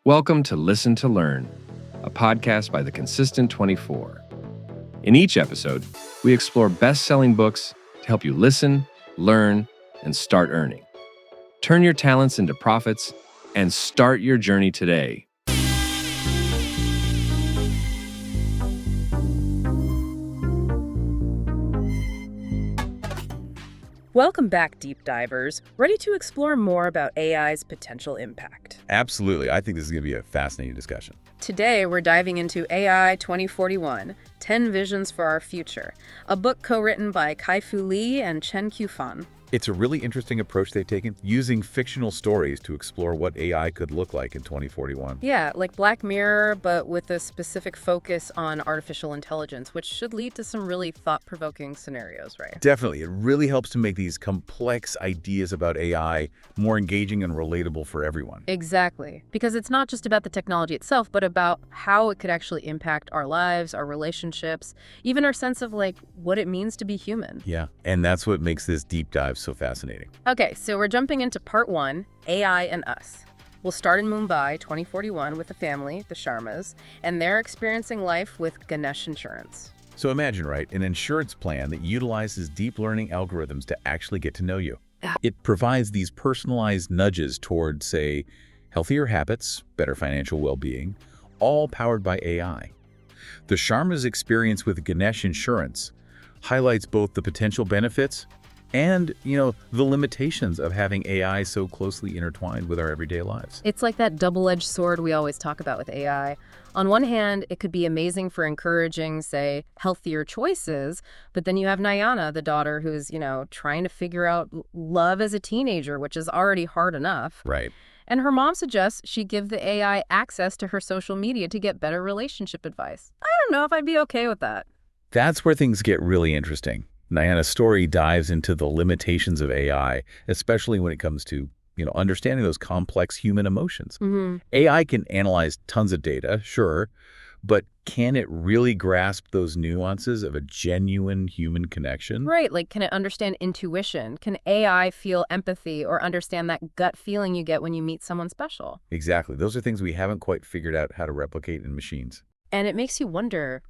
Welcome to Listen to Learn, a podcast by the Consistent 24. In each episode, we explore best-selling books to help you listen, learn, and start earning. Turn your talents into profits and start your journey today. Welcome back, deep divers. Ready to explore more about AI's potential impact? Absolutely. I think this is going to be a fascinating discussion. Today, we're diving into AI 2041, 10 Visions for Our Future, a book co-written by Qiufan and Qiufan. It's a really interesting approach they've taken, using fictional stories to explore what AI could look like in 2041. Yeah, like Black Mirror, but with a specific focus on artificial intelligence, which should lead to some really thought-provoking scenarios, right? Definitely. It really helps to make these complex ideas about AI more engaging and relatable for everyone. Exactly. Because it's not just about the technology itself, but about how it could actually impact our lives, our relationships, even our sense of what it means to be human. Yeah, and that's what makes this deep dive so fascinating. Okay, so we're jumping into part 1, AI and Us. We'll start in Mumbai, 2041, with a family, the Sharmas, and they're experiencing life with Ganesh Insurance. So imagine, right, an insurance plan that utilizes deep learning algorithms to actually get to know you. It provides these personalized nudges towards, say, healthier habits, better financial well-being, all powered by AI. The Sharma's experience with Ganesh Insurance highlights both the potential benefits and, the limitations of having AI so closely intertwined with our everyday lives. It's like that double-edged sword we always talk about with AI. On one hand, it could be amazing for encouraging, say, healthier choices, but then you have Nayana, the daughter, who's, trying to figure out love as a teenager, which is already hard enough. Right. And her mom suggests she give the AI access to her social media to get better relationship advice. I don't know if I'd be okay with that. That's where things get really interesting. Nayana's story dives into the limitations of AI, especially when it comes to, understanding those complex human emotions. AI can analyze tons of data, sure, but can it really grasp those nuances of a genuine human connection? Right, can it understand intuition? Can AI feel empathy or understand that gut feeling you get when you meet someone special? Exactly. Those are things we haven't quite figured out how to replicate in machines. And it makes you wonder,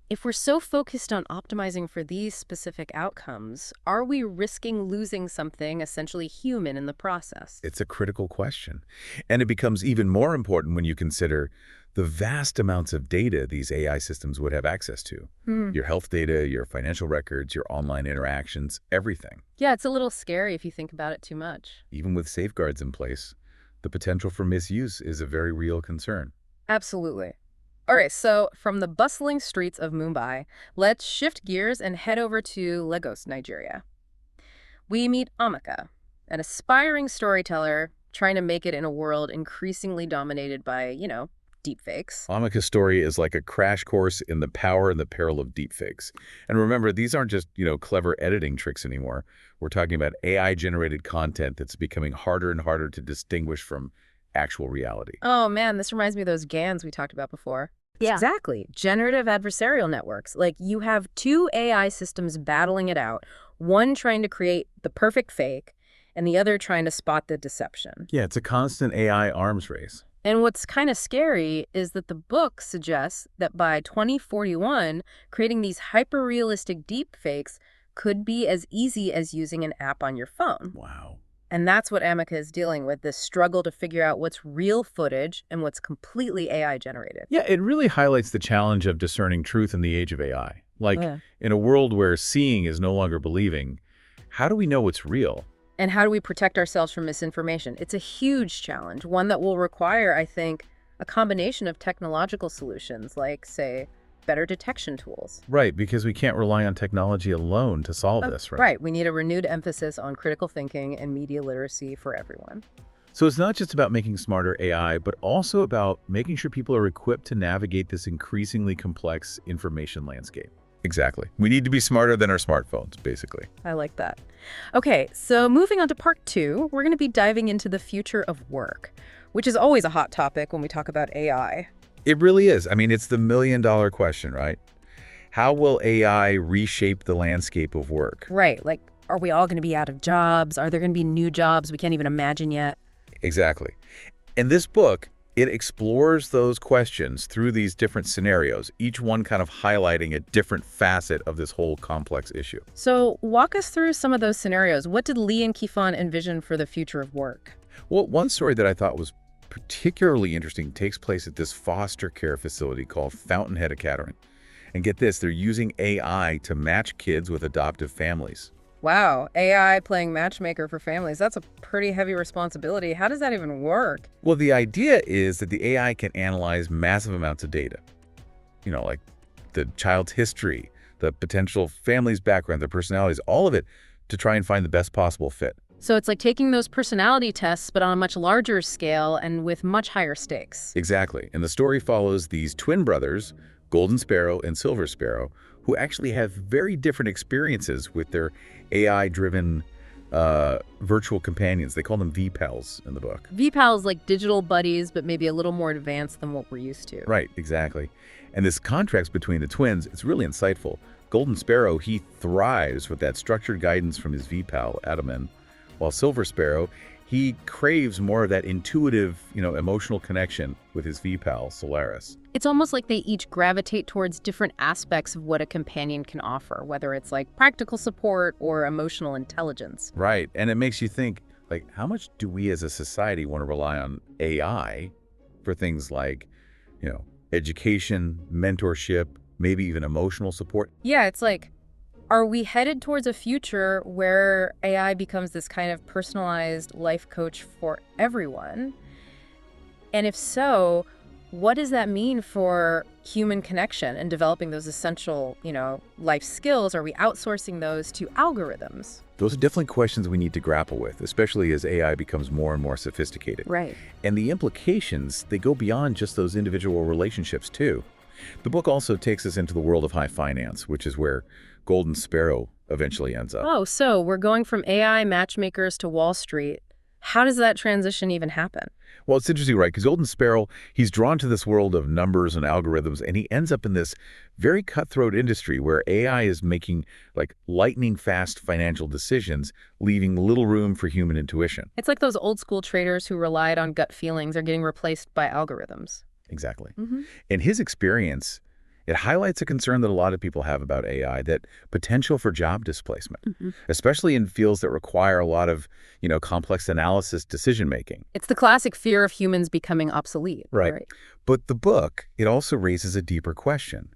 if we're so focused on optimizing for these specific outcomes, are we risking losing something essentially human in the process? It's a critical question. And it becomes even more important when you consider the vast amounts of data these AI systems would have access to. Your health data, your financial records, your online interactions, everything. Yeah, it's a little scary if you think about it too much. Even with safeguards in place, the potential for misuse is a very real concern. Absolutely. All right, so from the bustling streets of Mumbai, let's shift gears and head over to Lagos, Nigeria. We meet Amaka, an aspiring storyteller trying to make it in a world increasingly dominated by, deepfakes. Amaka's story is like a crash course in the power and the peril of deepfakes. And remember, these aren't just, clever editing tricks anymore. We're talking about AI-generated content that's becoming harder and harder to distinguish from actual reality. Oh man, this reminds me of those GANs we talked about before. Yeah. Exactly. Generative adversarial networks. You have two AI systems battling it out, one trying to create the perfect fake and the other trying to spot the deception. Yeah, it's a constant AI arms race. And what's kind of scary is that the book suggests that by 2041, creating these hyper-realistic deepfakes could be as easy as using an app on your phone. Wow. And that's what Amaka is dealing with, this struggle to figure out what's real footage and what's completely AI generated. Yeah, it really highlights the challenge of discerning truth in the age of AI. In a world where seeing is no longer believing, how do we know what's real? And how do we protect ourselves from misinformation? It's a huge challenge, one that will require, I think, a combination of technological solutions like, say, better detection tools. Right, because we can't rely on technology alone to solve this, right? Right, we need a renewed emphasis on critical thinking and media literacy for everyone. So it's not just about making smarter AI, but also about making sure people are equipped to navigate this increasingly complex information landscape. Exactly. We need to be smarter than our smartphones, basically. I like that. Okay, so moving on to part 2, we're going to be diving into the future of work, which is always a hot topic when we talk about AI. It really is. I mean, it's the million-dollar question, right? How will AI reshape the landscape of work? Right, are we all going to be out of jobs? Are there going to be new jobs we can't even imagine yet? Exactly. And this book It explores those questions through these different scenarios, each one kind of highlighting a different facet of this whole complex issue. So walk us through some of those scenarios. What did Lee and Qiufan envision for the future of work? Well, one story that I thought was particularly interesting takes place at this foster care facility called Fountainhead Academy. And get this, they're using AI to match kids with adoptive families. Wow, AI playing matchmaker for families. That's a pretty heavy responsibility. How does that even work? Well, the idea is that the AI can analyze massive amounts of data, like the child's history, the potential family's background, their personalities, all of it, to try and find the best possible fit. So it's like taking those personality tests, but on a much larger scale and with much higher stakes. Exactly. And the story follows these twin brothers, Golden Sparrow and Silver Sparrow, who actually have very different experiences with their AI-driven virtual companions. They call them VPALs in the book. VPALs like digital buddies, but maybe a little more advanced than what we're used to. Right, exactly. And this contrast between the twins, it's really insightful. Golden Sparrow, he thrives with that structured guidance from his VPAL, Adaman, while Silver Sparrow, he craves more of that intuitive, emotional connection with his VPAL, Solaris. It's almost like they each gravitate towards different aspects of what a companion can offer, whether it's like practical support or emotional intelligence. Right. And it makes you think, how much do we as a society want to rely on AI for things like, education, mentorship, maybe even emotional support? Yeah, it's like, are we headed towards a future where AI becomes this kind of personalized life coach for everyone? And if so, what does that mean for human connection and developing those essential, life skills? Are we outsourcing those to algorithms? Those are definitely questions we need to grapple with, especially as AI becomes more and more sophisticated. Right. And the implications, they go beyond just those individual relationships too. The book also takes us into the world of high finance, which is where Golden Sparrow eventually ends up. Oh, so we're going from AI matchmakers to Wall Street. How does that transition even happen? Well, it's interesting, right? Because Golden Sparrow, he's drawn to this world of numbers and algorithms, and he ends up in this very cutthroat industry where AI is making lightning fast financial decisions, leaving little room for human intuition. It's like those old school traders who relied on gut feelings are getting replaced by algorithms. Exactly. Mm-hmm. In his experience, it highlights a concern that a lot of people have about AI, that potential for job displacement, especially in fields that require a lot of, complex analysis decision-making. It's the classic fear of humans becoming obsolete. Right. But the book, it also raises a deeper question.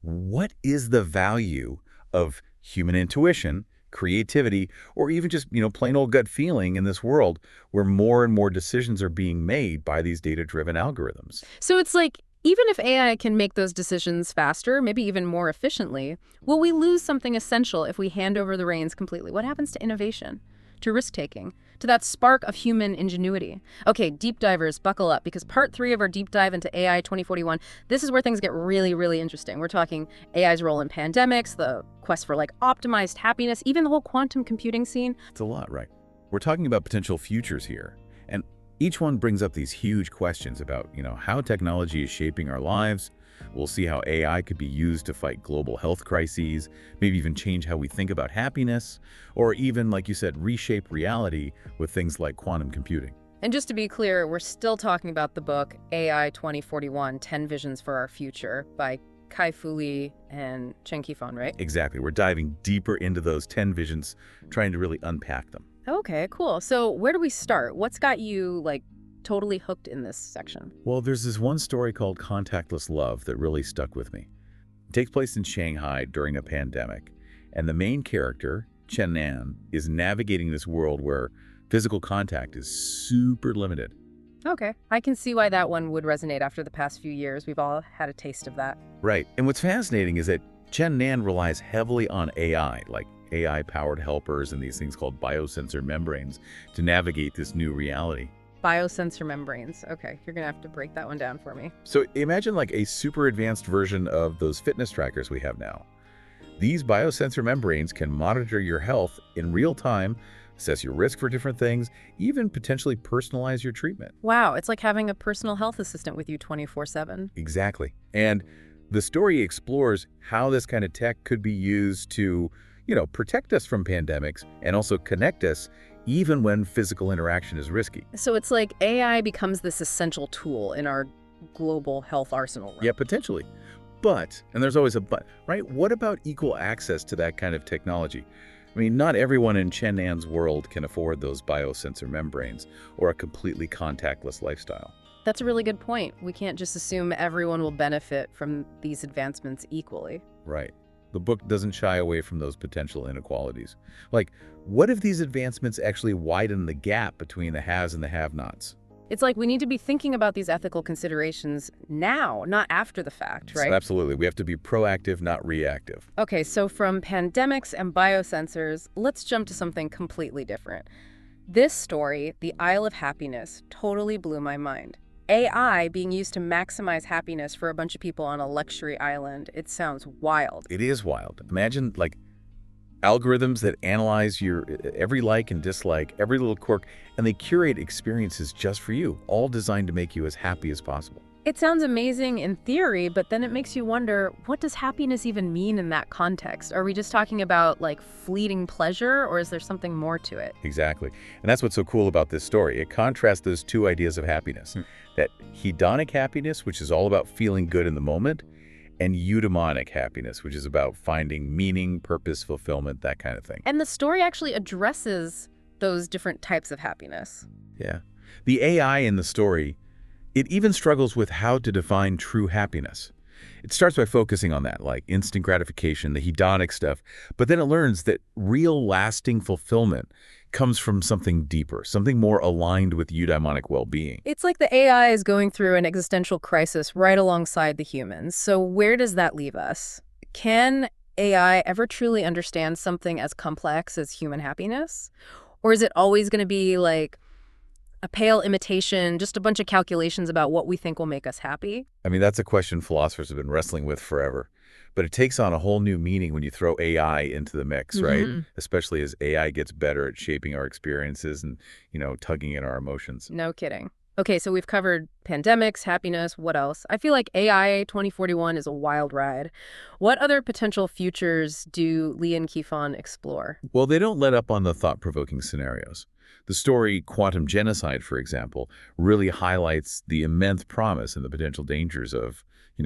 What is the value of human intuition, creativity, or even just, plain old gut feeling in this world where more and more decisions are being made by these data-driven algorithms? So it's like, even if AI can make those decisions faster, maybe even more efficiently, will we lose something essential if we hand over the reins completely? What happens to innovation, to risk-taking, to that spark of human ingenuity? Okay, deep divers, buckle up, because part 3 of our deep dive into AI 2041, this is where things get really, really interesting. We're talking AI's role in pandemics, the quest for optimized happiness, even the whole quantum computing scene. It's a lot, right? We're talking about potential futures here. And each one brings up these huge questions about, how technology is shaping our lives. We'll see how AI could be used to fight global health crises, maybe even change how we think about happiness, or even, like you said, reshape reality with things like quantum computing. And just to be clear, we're still talking about the book AI 2041, 10 Visions for Our Future by Qiufan and Chen, right? Exactly. We're diving deeper into those 10 visions, trying to really unpack them. Okay, cool. So where do we start? What's got you, totally hooked in this section? Well, there's this one story called Contactless Love that really stuck with me. It takes place in Shanghai during a pandemic, and the main character, Chen, is navigating this world where physical contact is super limited. Okay, I can see why that one would resonate after the past few years. We've all had a taste of that. Right. And what's fascinating is that Chen relies heavily on AI, like AI-powered helpers and these things called biosensor membranes to navigate this new reality. Biosensor membranes. Okay, you're going to have to break that one down for me. So imagine a super advanced version of those fitness trackers we have now. These biosensor membranes can monitor your health in real time, assess your risk for different things, even potentially personalize your treatment. Wow, it's like having a personal health assistant with you 24/7. Exactly. And the story explores how this kind of tech could be used to, protect us from pandemics and also connect us even when physical interaction is risky. So it's like AI becomes this essential tool in our global health arsenal, right? Yeah, potentially. But, and there's always a but, right? What about equal access to that kind of technology? I mean, not everyone in Chen Nan's world can afford those biosensor membranes or a completely contactless lifestyle. That's a really good point. We can't just assume everyone will benefit from these advancements equally. Right. The book doesn't shy away from those potential inequalities. Like, what if these advancements actually widen the gap between the haves and the have-nots? It's like we need to be thinking about these ethical considerations now, not after the fact, right? Absolutely. We have to be proactive, not reactive. Okay, so from pandemics and biosensors, let's jump to something completely different. This story, The Isle of Happiness, totally blew my mind. AI being used to maximize happiness for a bunch of people on a luxury island. It sounds wild. It is wild. Imagine, like, algorithms that analyze your every like and dislike, every little quirk, and they curate experiences just for you, all designed to make you as happy as possible. It sounds amazing in theory, but then it makes you wonder, what does happiness even mean in that context? Are we just talking about, like, fleeting pleasure, or is there something more to it? Exactly. And that's what's so cool about this story. It contrasts those two ideas of happiness. That hedonic happiness, which is all about feeling good in the moment, and eudaimonic happiness, which is about finding meaning, purpose, fulfillment, that kind of thing. And the story actually addresses those different types of happiness. Yeah. The AI in the story, it even struggles with how to define true happiness. It starts by focusing on that, like instant gratification, the hedonic stuff, but then it learns that real lasting fulfillment comes from something deeper, something more aligned with eudaimonic well-being. It's like the AI is going through an existential crisis right alongside the humans. So where does that leave us? Can AI ever truly understand something as complex as human happiness? Or is it always going to be like a pale imitation, just a bunch of calculations about what we think will make us happy? I mean, that's a question philosophers have been wrestling with forever. But it takes on a whole new meaning when you throw AI into the mix, right? Especially as AI gets better at shaping our experiences and, tugging at our emotions. No kidding. Okay, so we've covered pandemics, happiness, what else? I feel like AI 2041 is a wild ride. What other potential futures do Lee and Qiufan explore? Well, they don't let up on the thought-provoking scenarios. The story Quantum Genocide, for example, really highlights the immense promise and the potential dangers of,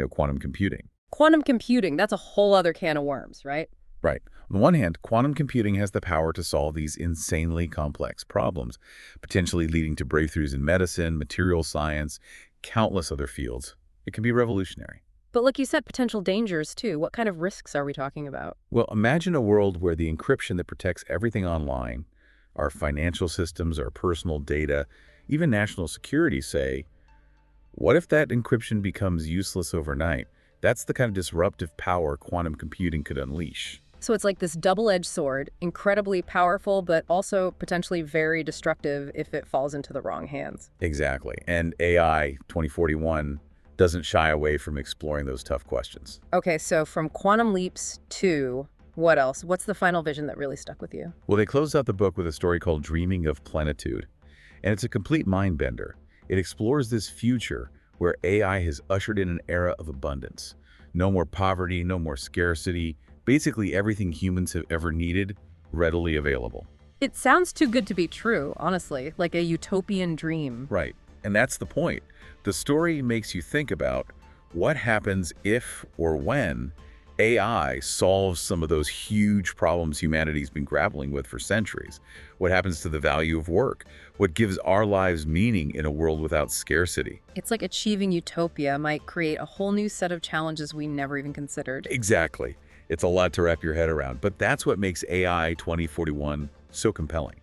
quantum computing. Quantum computing, that's a whole other can of worms, right? Right. On the one hand, quantum computing has the power to solve these insanely complex problems, potentially leading to breakthroughs in medicine, material science, countless other fields. It can be revolutionary. But like you said, potential dangers too. What kind of risks are we talking about? Well, imagine a world where the encryption that protects everything online, our financial systems, our personal data, even national security, say, what if that encryption becomes useless overnight? That's the kind of disruptive power quantum computing could unleash. So it's like this double-edged sword, incredibly powerful, but also potentially very destructive if it falls into the wrong hands. Exactly. And AI 2041 doesn't shy away from exploring those tough questions. Okay, so from quantum leaps to what else? What's the final vision that really stuck with you? Well, they closed out the book with a story called Dreaming of Plenitude. And it's a complete mind-bender. It explores this future where AI has ushered in an era of abundance. No more poverty, no more scarcity, basically everything humans have ever needed, readily available. It sounds too good to be true, honestly, like a utopian dream. Right, and that's the point. The story makes you think about what happens if or when AI solves some of those huge problems humanity's been grappling with for centuries. What happens to the value of work? What gives our lives meaning in a world without scarcity? It's like achieving utopia might create a whole new set of challenges we never even considered. Exactly. It's a lot to wrap your head around, but that's what makes AI 2041 so compelling.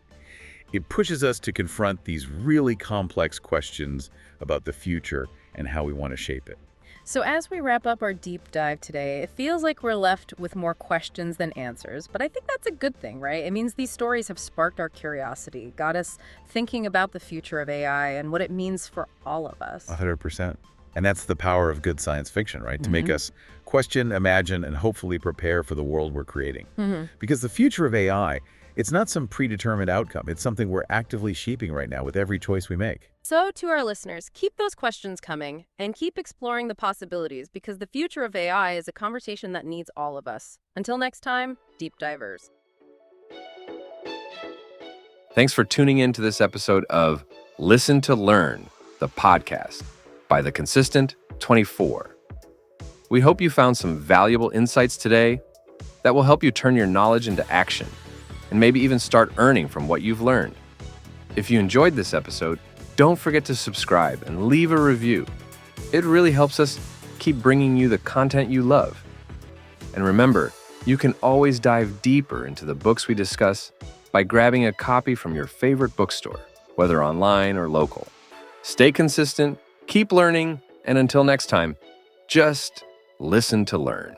It pushes us to confront these really complex questions about the future and how we want to shape it. So as we wrap up our deep dive today, it feels like we're left with more questions than answers, but I think that's a good thing, right? It means these stories have sparked our curiosity, got us thinking about the future of AI and what it means for all of us. 100%. And that's the power of good science fiction, right? To make us question, imagine, and hopefully prepare for the world we're creating. Because the future of AI, it's not some predetermined outcome. It's something we're actively shaping right now with every choice we make. So to our listeners, keep those questions coming and keep exploring the possibilities because the future of AI is a conversation that needs all of us. Until next time, deep divers. Thanks for tuning in to this episode of Listen to Learn, the podcast by The Consistent 24. We hope you found some valuable insights today that will help you turn your knowledge into action and maybe even start earning from what you've learned. If you enjoyed this episode, don't forget to subscribe and leave a review. It really helps us keep bringing you the content you love. And remember, you can always dive deeper into the books we discuss by grabbing a copy from your favorite bookstore, whether online or local. Stay consistent, keep learning, and until next time, just listen to learn.